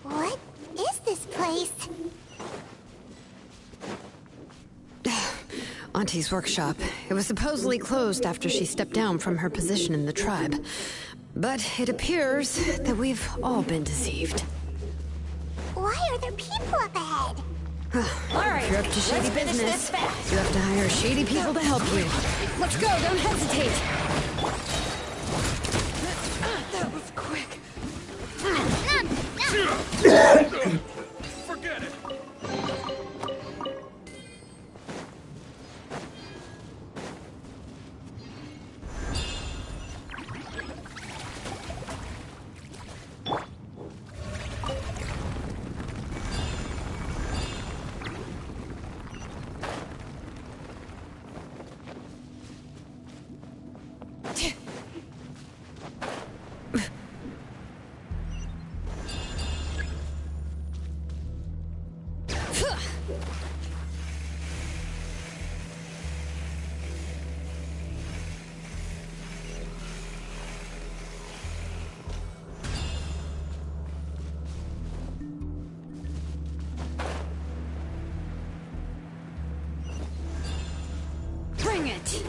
What is this place? Auntie's workshop. It was supposedly closed after she stepped down from her position in the tribe. But it appears that we've all been deceived. Why are there people up ahead? Alright, if you're up to shady business, you have to hire shady people to help you. Let's go, don't hesitate! That was quick. Forget it. Bring it!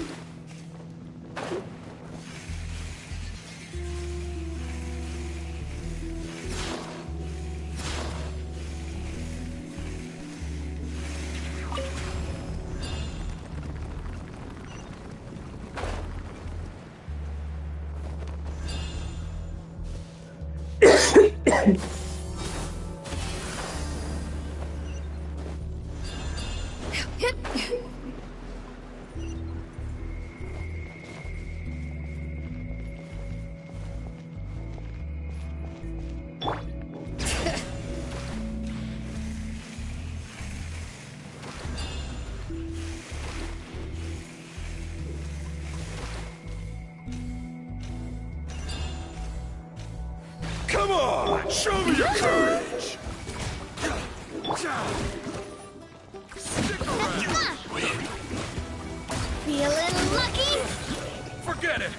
Come on, show me your courage. Stick around. Feeling lucky? Forget it.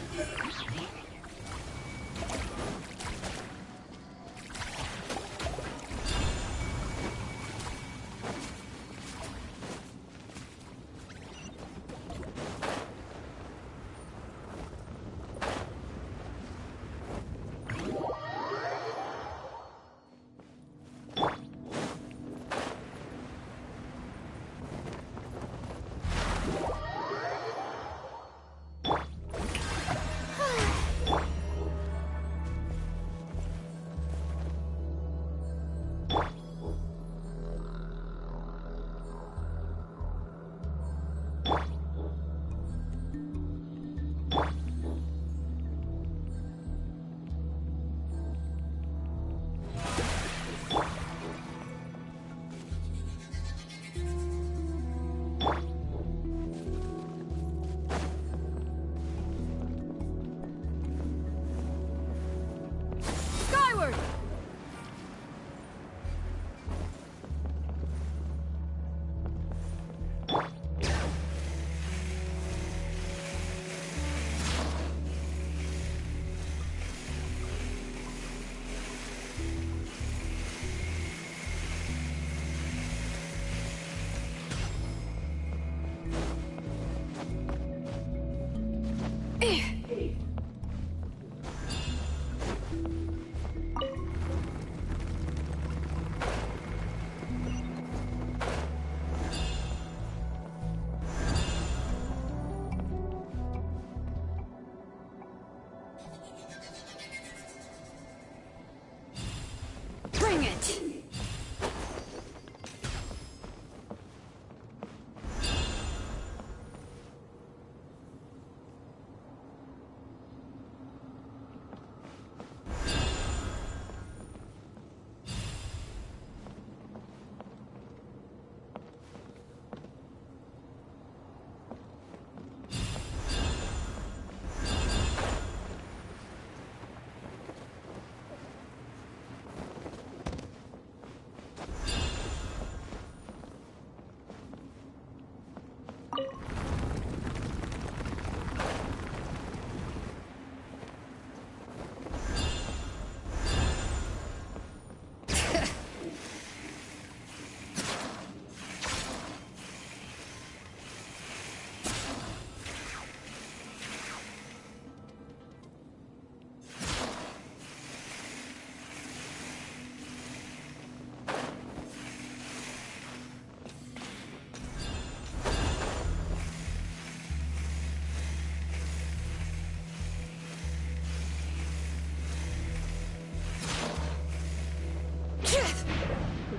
it!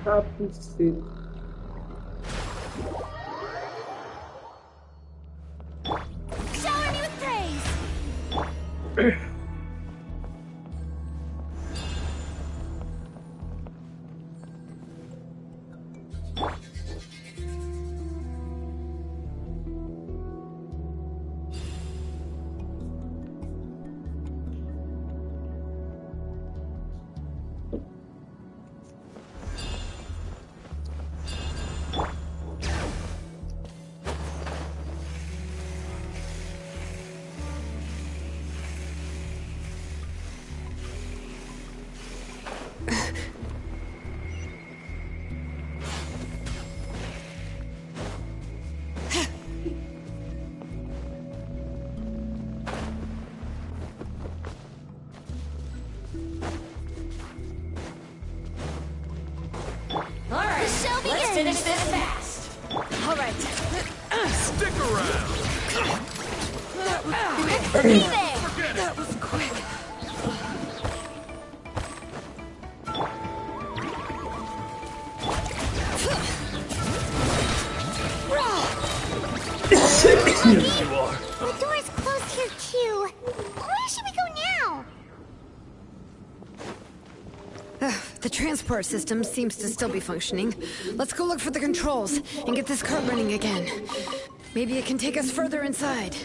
Rápido seco. Shower me with praise! Let's finish this fast. All right. Stick around! Be there! Forget it! That was quick. You are. The door's closed here, too. Where should we go now? The transport system seems to still be functioning. Let's go look for the controls and get this cart running again. Maybe it can take us further inside.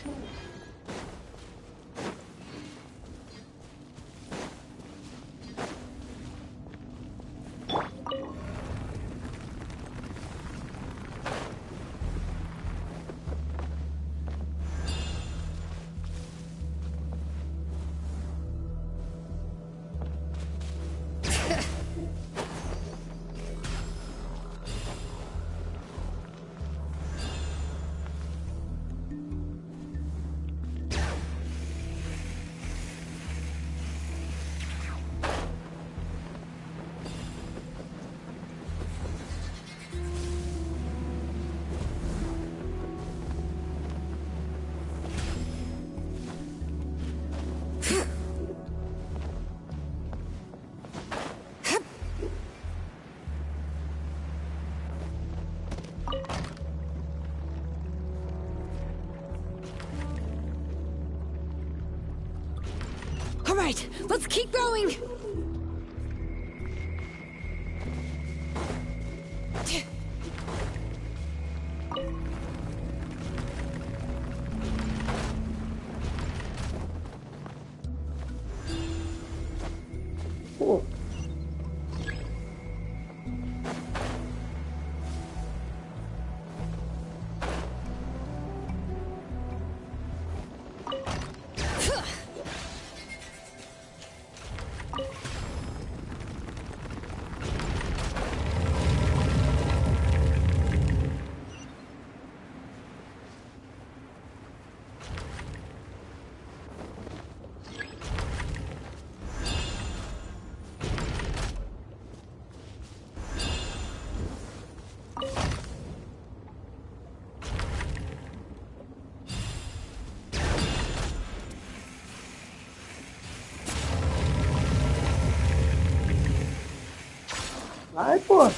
All right, let's keep going. Pô, Vai, pô.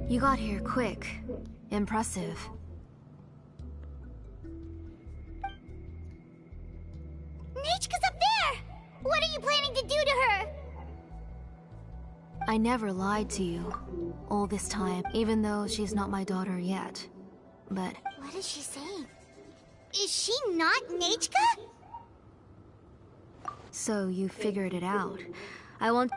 You got here quick. Impressive. Nechka's up there! What are you planning to do to her? I never lied to you. All this time, even though she's not my daughter yet. But What is she saying? Is she not Nechka? so you figured it out. I want...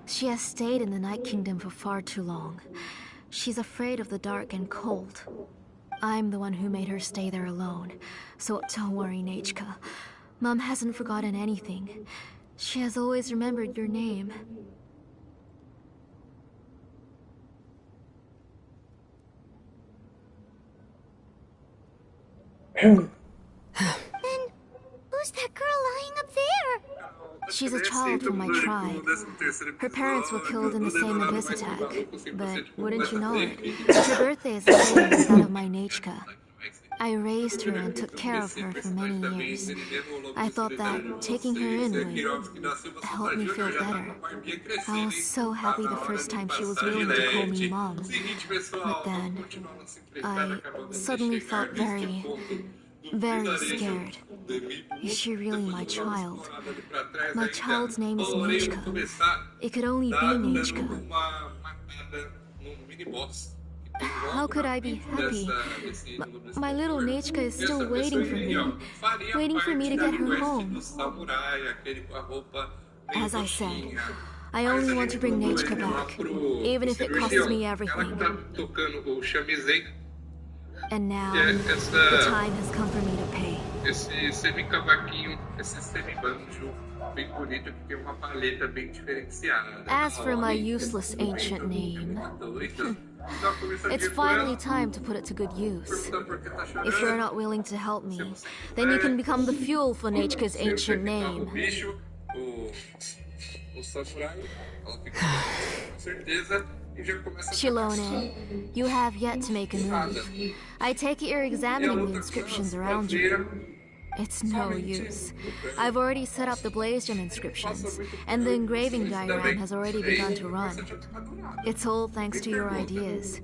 She has stayed in the Night Kingdom for far too long. She's afraid of the dark and cold. I'm the one who made her stay there alone. So don't worry, Nechka. Mom hasn't forgotten anything. She has always remembered your name. Then, who's that girl lying up there? She's a child from my tribe. Her parents were killed in the same abyss attack. But wouldn't you know it, her birthday is the same as that of my Nechka. I raised her and took care of her for many years. I thought that taking her in would help me feel better. I was so happy the first time she was willing to call me Mom. But then, I suddenly felt very scared. Is she really my child? My child's name is Nechka. It could only be Nechka. How could I be happy? My little Nechka is still waiting for me to get her home. As I said, I only want to bring Nechka back, even if it costs me everything. And now, the time has come for me to pay. Esse semi-cavaquinho, esse semi-banjo bem bonito que tem uma paleta bem diferenciada. As for my useless ancient name, it's finally time to put it to good use. If you're not willing to help me, then you can become the fuel for Nechka's ancient name. Xelonen, you have yet to make a move. I take it you're examining the inscriptions around you. It's no use. I've already set up the blaze gem inscriptions, and the engraving diagram has already begun to run. It's all thanks to your ideas.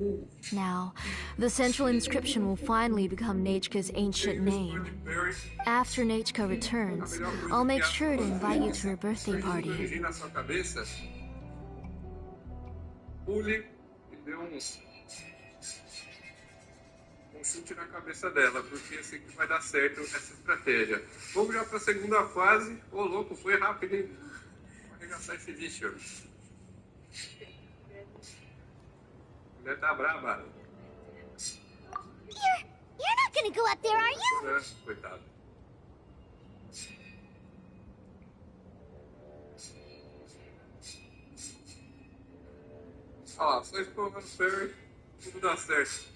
Now, the central inscription will finally become Nechka's ancient name. After Nechka returns, I'll make sure to invite you to her birthday party. Chute na cabeça dela, porque eu sei que vai dar certo essa estratégia. Vamos já para a segunda fase. Ô, louco, foi rápido, hein? Vou arregaçar esse bicho. A mulher tá braba. You're not gonna go up there, are you? Coitado. Ó lá, só explorando o ferry, tudo dá certo.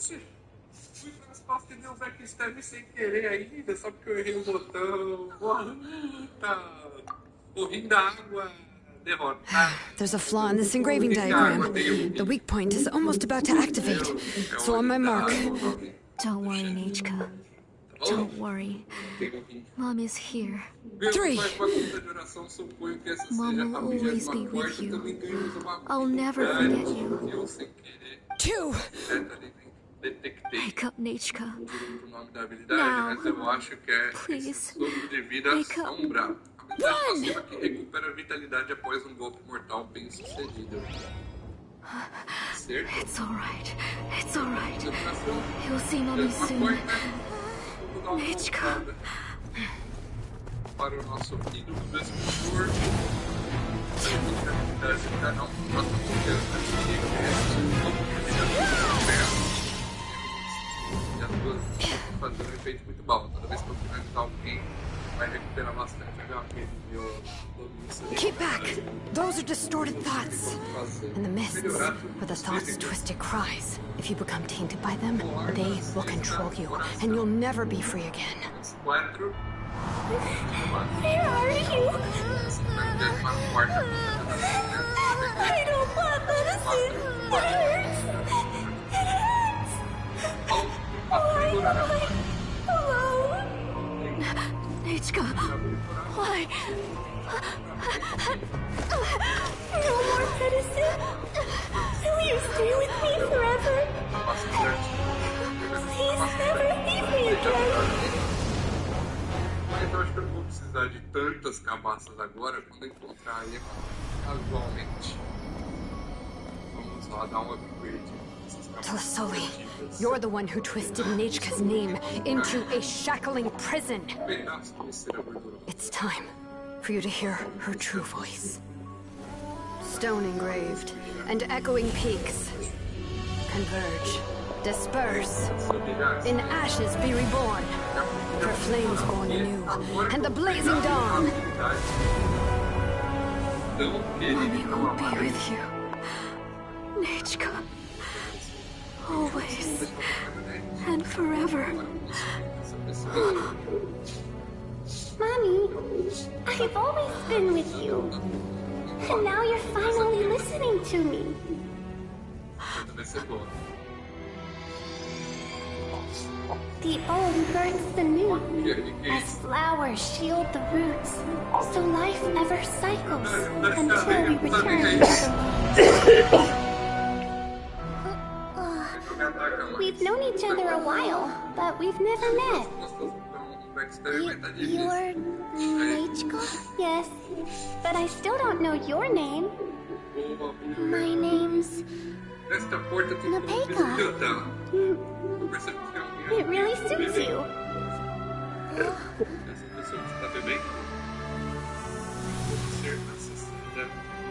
Oxi, fui para as costas e deu backstab sem querer ainda, só porque eu errei o botão. Tá. Correndo da água, derrota. There's a flaw in this engraving diagram. The weak point is almost about to activate. So on my mark. Don't worry, Nechka. Don't worry. Mom is here. 3. Mom will always be with you. I'll never forget you. 2. Wake up, Nechka. Now, please, wake up. Passiva que recupera a vitalidade após golpe mortal bem sucedido. Certo? It's alright. It's alright. You'll see Mommy soon. Nechka. Para o nosso ídolo do escultor. A canal do próximo e as duas fazendo um efeito muito bom. Toda vez que eu finalizar alguém, vai recuperar bastante HP do meu domínio. Keep back! Those are distorted thoughts. And the mists are the thoughts' twisted cries. If you become tainted by them, they will control you, and you'll never be free again. 4. Where are you? I don't want medicine. It hurts. It hurts. Why am I alone? Nechka, why? No more medicine. Will you stay with me forever? Please never leave me again. Mas eu acho que eu não vou precisar de tantas cabaças agora quando encontrar ele casualmente. Vamos lá dar um upgrade. Tlasoli, you're the one who twisted Nechka's name into a shackling prison. It's time for you to hear her true voice. Stone engraved and echoing peaks converge, disperse, in ashes be reborn, for flames born anew, and the blazing dawn. Mommy will be with you, Nechka. Always and forever. Mommy, I've always been with you. And now you're finally listening to me. The old burns the new, as flowers shield the roots, so life never cycles until we return to the moon. We've known each other a while, but we've never met. You're Nechka? Yes, but I still don't know your name. My name's Napeka. It really suits you.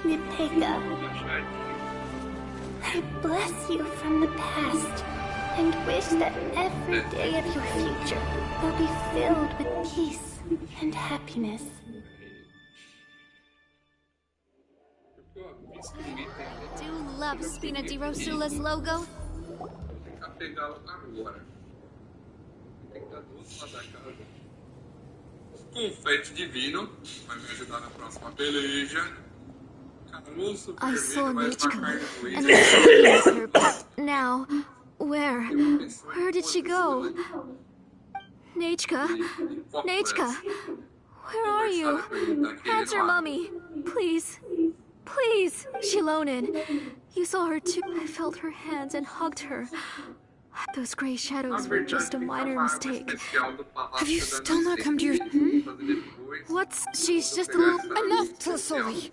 Napeka, I bless you from the past and wish that every day of your future will be filled with peace and happiness. I do love Spina di Rosula's logo. Confete divino vai me ajudar na próxima peleja. I saw Nechka, and I recognized her, but now, where? Where did she go? Nechka? Nechka? Where are you? Answer, Mommy. Please. Please, Xelonen. You saw her too. I felt her hands and hugged her. Those gray shadows were just a minor mistake. Have you still not come to your... What's... She's just a little... Enough, Tlasoli!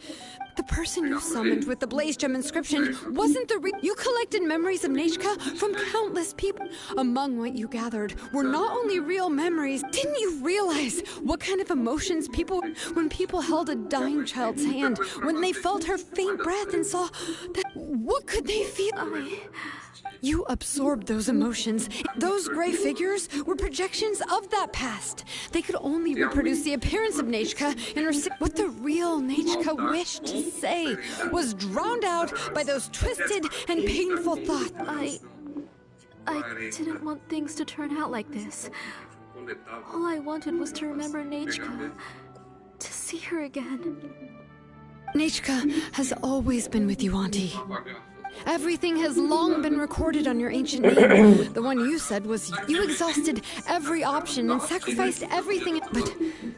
The person you summoned with the Blaze Gem inscription wasn't the You collected memories of Nechka from countless people. Among what you gathered were not only real memories. Didn't you realize what kind of emotions when people held a dying child's hand, when they felt her faint breath and saw that... What could they feel? You absorbed those emotions. Those gray figures were projections of that past. They could only reproduce the appearance of Nechka in her... What the real Nechka wished to say was drowned out by those twisted and painful thoughts. I didn't want things to turn out like this. All I wanted was to remember Nechka, to see her again. Nechka has always been with you, Auntie. Everything has long been recorded on your ancient name. The one you said was you exhausted every option and sacrificed everything. But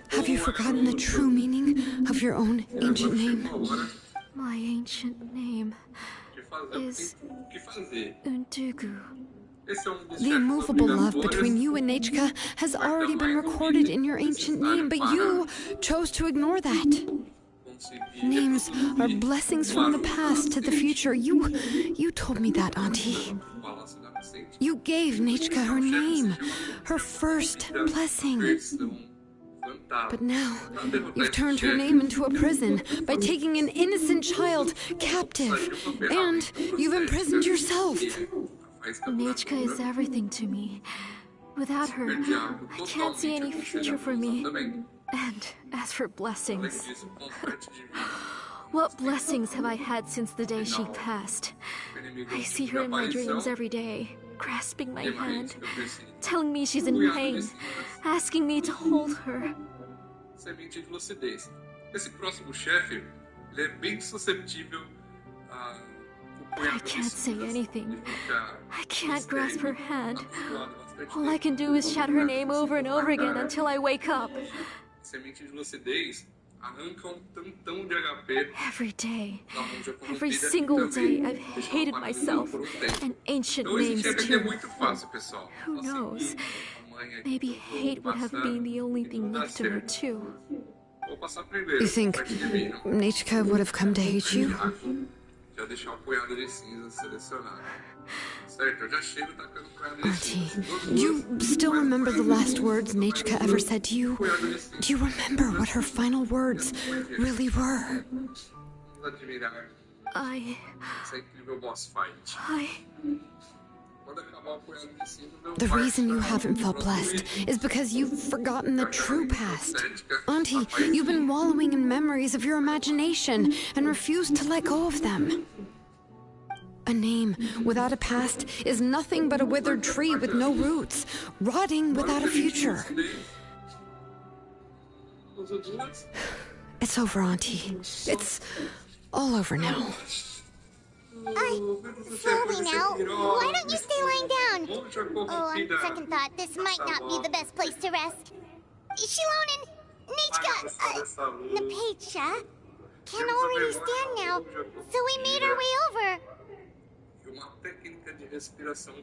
have you forgotten the true meaning of your own ancient name? My ancient name is Untugu. The immovable love between you and Nechka has already been recorded in your ancient name, but you chose to ignore that. Names are blessings from the past to the future. You told me that, Auntie. You gave Nechka her name, her first blessing. But now, you've turned her name into a prison by taking an innocent child captive, and you've imprisoned yourself. Nechka is everything to me. Without her, I can't see any future for me. And as for blessings, what blessings have I had since the day she passed? I see her in my dreams every day, grasping my hand, telling me she's in pain, asking me to hold her. Semente de lucidez. Esse próximo chefe, ele é bem suscetível a I can't say anything. I can't grasp her hand. All I can do is shout her name over and over again until I wake up. Semente de lucidez arranca tantão de HP. Every day, every single day, I've hated myself and ancient names too. Who knows? Maybe hate would have been the only thing left to her too. You think Nechka would have come to hate you? Auntie, do you still remember the last words Nechka ever said to you? Do you remember what her final words really were? The reason you haven't felt blessed is because you've forgotten the true past. Auntie, you've been wallowing in memories of your imagination and refused to let go of them. A name without a past is nothing but a withered tree with no roots, rotting without a future. It's over, Auntie. It's all over now. Slowly now. Why don't you stay lying down? Oh, on second thought, this might not be the best place to rest. Xelonen, Nechka, Napecha can already stand now, so we made our way over. Uma técnica de respiração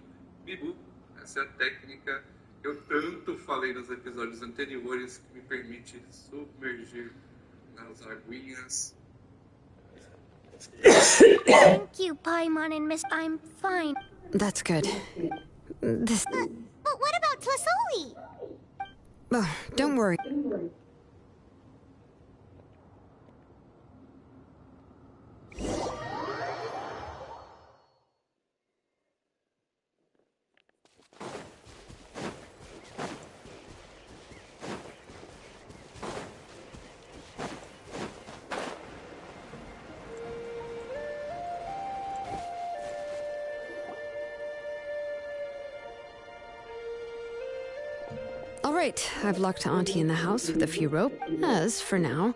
Bibu. Essa é a técnica que eu tanto falei nos episódios anteriores que me permite submergir nas aguinhas. Thank you, Paimon and Miss. I'm fine. That's good. But what about Tlasoli? Oh, don't worry. All right, I've locked Auntie in the house with a few rope. As, for now,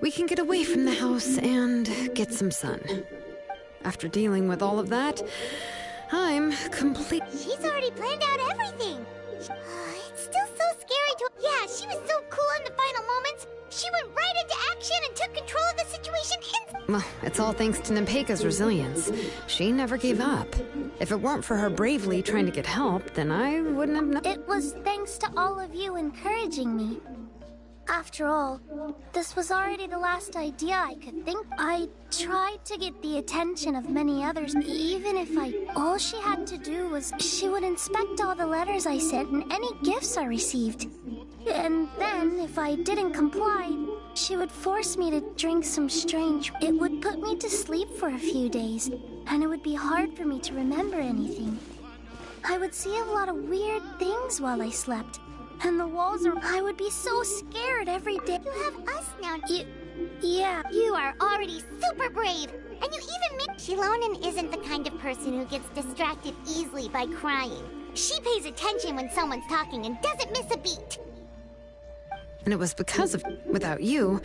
we can get away from the house and get some sun. After dealing with all of that, I'm complete. She's already planned out everything. It's still so scary to... Yeah, she was so cool in the final moments. She went right into action and took control of the situation. Well, it's all thanks to Napeika's resilience. She never gave up. If it weren't for her bravely trying to get help, then I wouldn't have... It was thanks to all of you encouraging me. After all, this was already the last idea I could think. I tried to get the attention of many others, even if all she had to do was she would inspect all the letters I sent and any gifts I received. And then, if I didn't comply, she would force me to drink some strange... It would put me to sleep for a few days, and it would be hard for me to remember anything. I would see a lot of weird things while I slept. And the walls are... I would be so scared every day. You have us now. Yeah. You are already super brave. And you even make... Xelonen isn't the kind of person who gets distracted easily by crying. She pays attention when someone's talking and doesn't miss a beat. And it was because of... without you...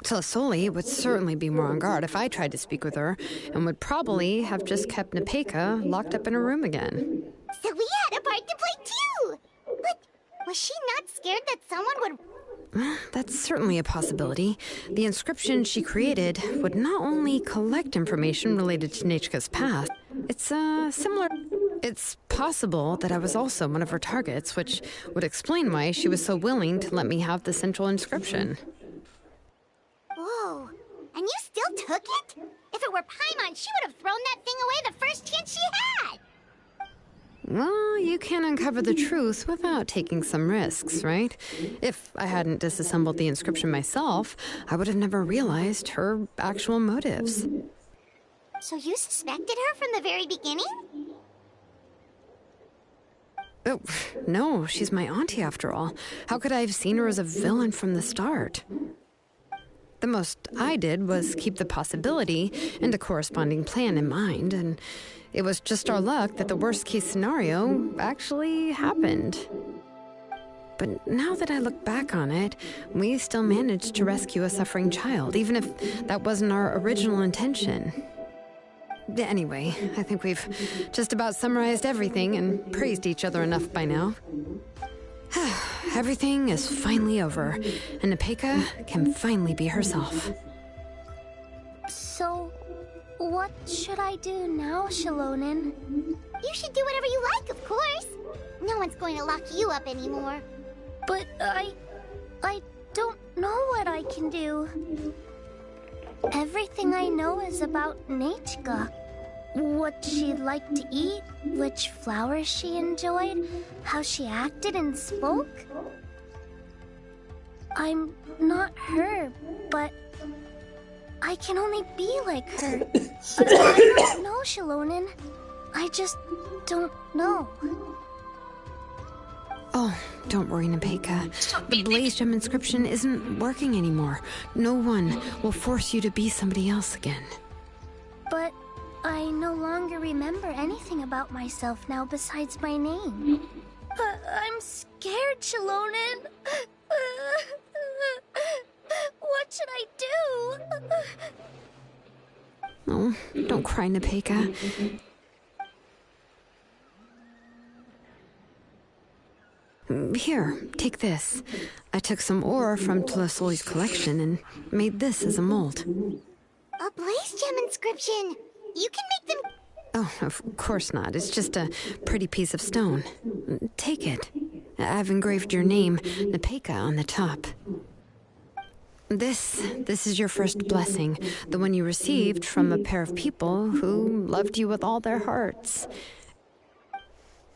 Xelonen would certainly be more on guard if I tried to speak with her, and would probably have just kept Nepeka locked up in her room again. So we had a part to play too! But was she not scared that someone would... That's certainly a possibility. The inscription she created would not only collect information related to Nechka's past, it's similar... It's possible that I was also one of her targets, which would explain why she was so willing to let me have the central inscription. Whoa, and you still took it? If it were Paimon, she would have thrown that thing away the first chance she had! Well, you can't uncover the truth without taking some risks, right? If I hadn't disassembled the inscription myself, I would have never realized her actual motives. So you suspected her from the very beginning? Oh, no, she's my auntie after all. How could I have seen her as a villain from the start? The most I did was keep the possibility and a corresponding plan in mind, and it was just our luck that the worst-case scenario actually happened. But now that I look back on it, we still managed to rescue a suffering child, even if that wasn't our original intention. Anyway, I think we've just about summarized everything and praised each other enough by now. Everything is finally over, and Nepeka can finally be herself. So, what should I do now, Xelonen? You should do whatever you like, of course. No one's going to lock you up anymore. But I don't know what I can do. Everything I know is about Nechka. What she liked to eat, which flowers she enjoyed, how she acted and spoke. I'm not her, but I can only be like her. I don't know, Xelonen. I just don't know. Oh, don't worry, Nepeka. The Blaze Gem inscription isn't working anymore. No one will force you to be somebody else again. But I no longer remember anything about myself now besides my name. I'm scared, Xelonen. What should I do? Oh, don't cry, Nepeka. Here, take this. I took some ore from Xelosen's collection and made this as a mold. A Blaze Gem inscription! You can make them... Oh, of course not. It's just a pretty piece of stone. Take it. I've engraved your name, Nepeka, on the top. This is your first blessing, the one you received from a pair of people who loved you with all their hearts.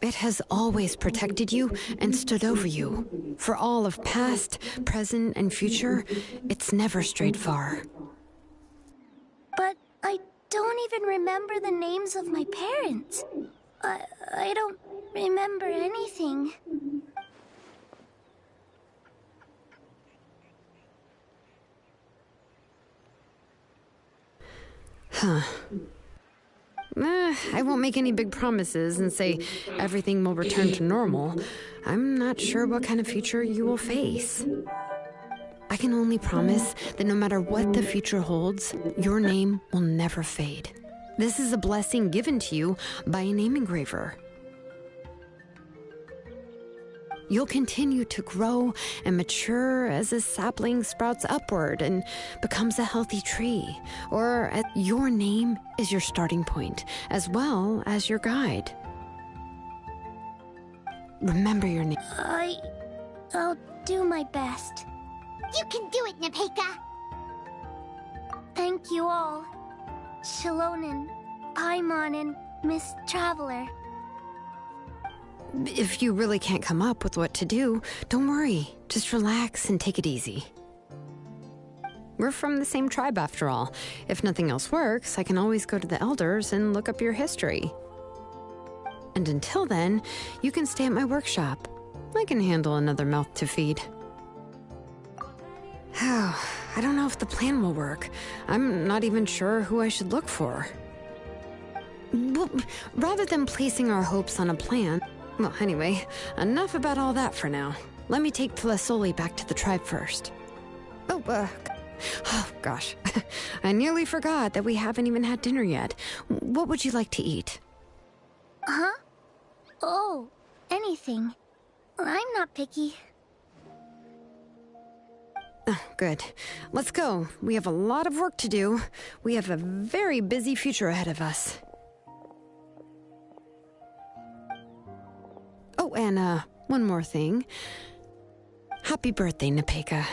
It has always protected you and stood over you. For all of past, present, and future, it's never strayed far. But I don't even remember the names of my parents. I don't remember anything. Huh. I won't make any big promises and say everything will return to normal. I'm not sure what kind of future you will face. I can only promise that no matter what the future holds, your name will never fade. This is a blessing given to you by a name engraver. You'll continue to grow and mature as a sapling sprouts upward and becomes a healthy tree. Or your name is your starting point, as well as your guide. Remember your name. I'll do my best. You can do it, Nepeka! Thank you all. Xelonen, Paimon, and Miss Traveler. If you really can't come up with what to do, don't worry. Just relax and take it easy. We're from the same tribe after all. If nothing else works, I can always go to the elders and look up your history. And until then, you can stay at my workshop. I can handle another mouth to feed. I don't know if the plan will work. I'm not even sure who I should look for. Well, rather than placing our hopes on a plan... Well, anyway, enough about all that for now. Let me take Telesoli back to the tribe first. Oh, gosh. I nearly forgot that we haven't even had dinner yet. What would you like to eat? Huh? Oh, anything. I'm not picky. Oh, good. Let's go. We have a lot of work to do. We have a very busy future ahead of us. Oh, and, one more thing. Happy birthday, Nepeka.